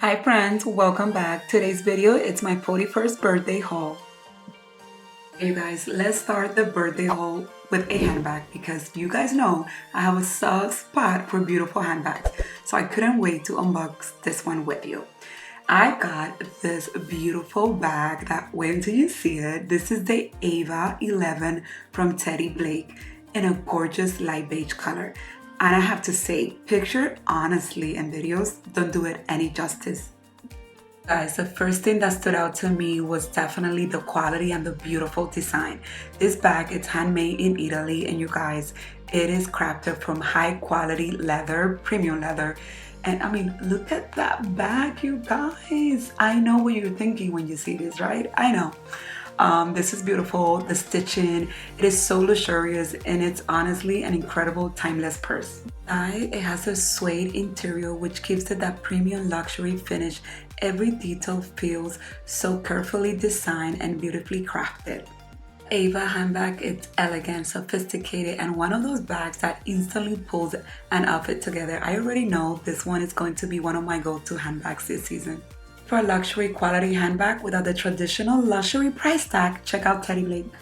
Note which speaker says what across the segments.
Speaker 1: Hi friends, welcome back. Today's video, it's my 41st birthday haul. Hey guys, let's start the birthday haul with a handbag because you guys know I have a soft spot for beautiful handbags. So I couldn't wait to unbox this one with you. I got this beautiful bag that wait until you see it. This is the Ava 11 from Teddy Blake in a gorgeous light beige color. And I have to say, picture honestly and videos don't do it any justice. Guys, the first thing that stood out to me was definitely the quality and the beautiful design. This bag is handmade in Italy, and you guys, it is crafted from high quality leather, premium leather. And I mean, look at that bag, you guys. I know what you're thinking when you see this, right? I know. This is beautiful. The stitching, it is so luxurious, and it's honestly an incredible timeless purse. It has a suede interior which gives it that premium luxury finish. Every detail feels so carefully designed and beautifully crafted. Ava handbag, it's elegant, sophisticated, and one of those bags that instantly pulls an outfit together. I already know this one is going to be one of my go-to handbags this season. For a luxury quality handbag without the traditional luxury price tag, check out Teddy Blake.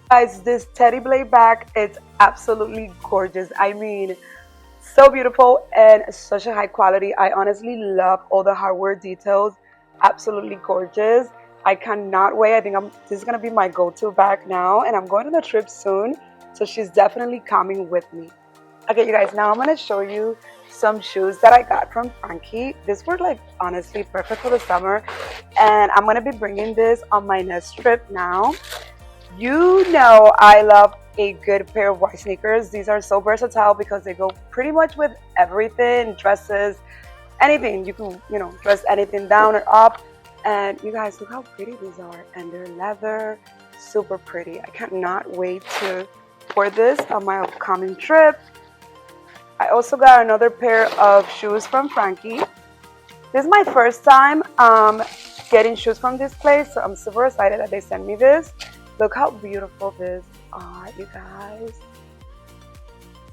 Speaker 1: Guys, this Teddy Blake bag, it's absolutely gorgeous. I mean, so beautiful and such a high quality. I honestly love all the hardware details. Absolutely gorgeous. I cannot wait. I think this is gonna be my go-to bag now, and I'm going on a trip soon, so she's definitely coming with me. Okay, you guys, now I'm gonna show you some shoes that I got from Frankie. These were like honestly perfect for the summer, and I'm gonna be bringing this on my next trip now. You know I love a good pair of white sneakers. These are so versatile because they go pretty much with everything, dresses, anything. You can, dress anything down or up. And you guys, look how pretty these are. And they're leather, super pretty. I cannot wait to wear this on my upcoming trip. I also got another pair of shoes from Frankie. This is my first time getting shoes from this place, so I'm super excited that they sent me this. Look how beautiful these are, you guys.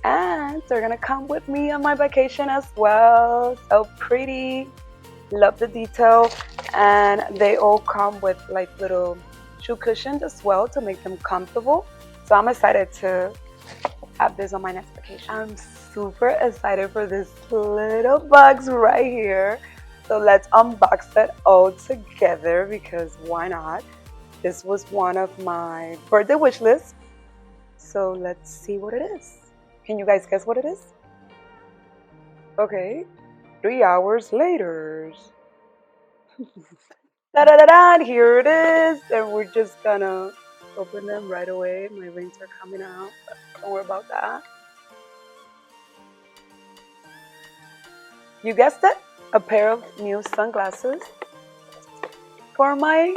Speaker 1: And they're gonna come with me on my vacation as well. So pretty. Love the detail. And they all come with like little shoe cushions as well to make them comfortable. So I'm excited to have this on my next vacation. I'm super excited for this little box right here. So let's unbox it all together because why not? This was one of my birthday wish lists. So let's see what it is. Can you guys guess what it is? Okay, 3 hours later. Da-da-da-da, here it is. And we're just gonna open them right away. My rings are coming out, but don't worry about that. You guessed it, a pair of new sunglasses for my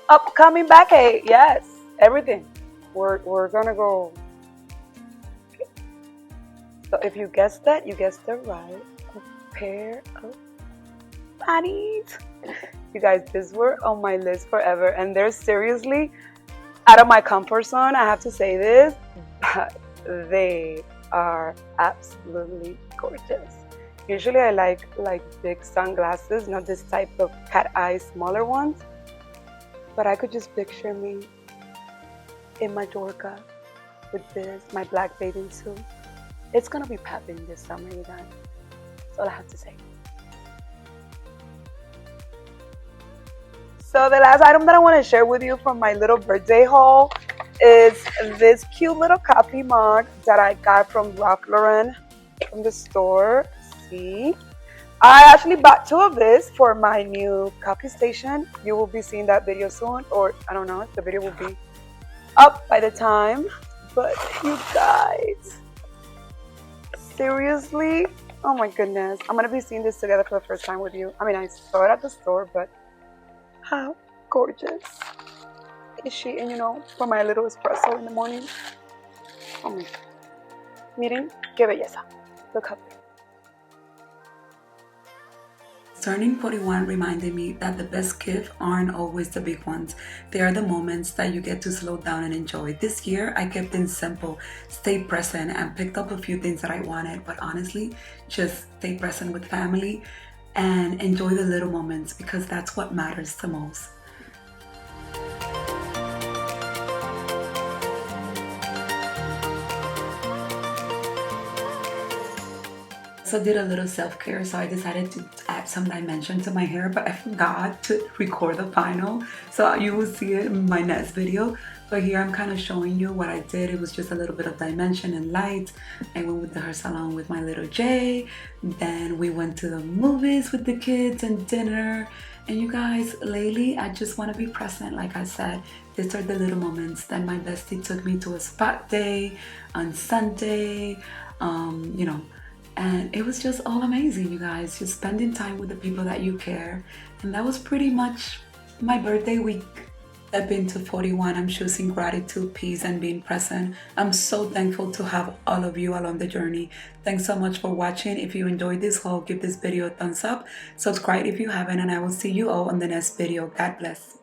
Speaker 1: upcoming backache. Yes, everything. We're gonna go. Okay. So if you guessed that, you guessed it right. A pair of panties. You guys, these were on my list forever, and they're seriously out of my comfort zone. I have to say this, but they are absolutely gorgeous. Usually I like big sunglasses, not this type of cat eye smaller ones. But I could just picture me in Majorca with this, my black bathing suit. It's gonna be popping this summer, you guys. That's all I have to say. So the last item that I want to share with you from my little birthday haul is this cute little coffee mug that I got from Ralph Lauren from the store. See? I actually bought two of this for my new coffee station. You will be seeing that video soon, or I don't know, the video will be up by the time. But you guys, seriously, oh my goodness. I'm going to be seeing this together for the first time with you. I mean, I saw it at the store, but how gorgeous is she? And for my little espresso in the morning. Oh my God. Miren, qué belleza. Look how pretty. Turning 41 reminded me that the best gifts aren't always the big ones. They are the moments that you get to slow down and enjoy. This year, I kept things simple, stayed present, and picked up a few things that I wanted. But honestly, just stay present with family. and enjoy the little moments because that's what matters the most. Also did a little self-care, so I decided to add some dimension to my hair, but I forgot to record the final, so you will see it in my next video. But here I'm kind of showing you what I did. It was just a little bit of dimension and light. I went with the hair salon with my little Jay, then we went to the movies with the kids and dinner. And you guys, lately I just want to be present. Like I said, these are the little moments. Then my bestie took me to a spa day on Sunday, you know, and it was just all amazing, you guys, just spending time with the people that you care. And that was pretty much my birthday week. I've been to 41. I'm choosing gratitude, peace, and being present. I'm so thankful to have all of you along the journey. Thanks so much for watching. If you enjoyed this haul, give this video a thumbs up, subscribe if you haven't, and I will see you all on the next video. God bless.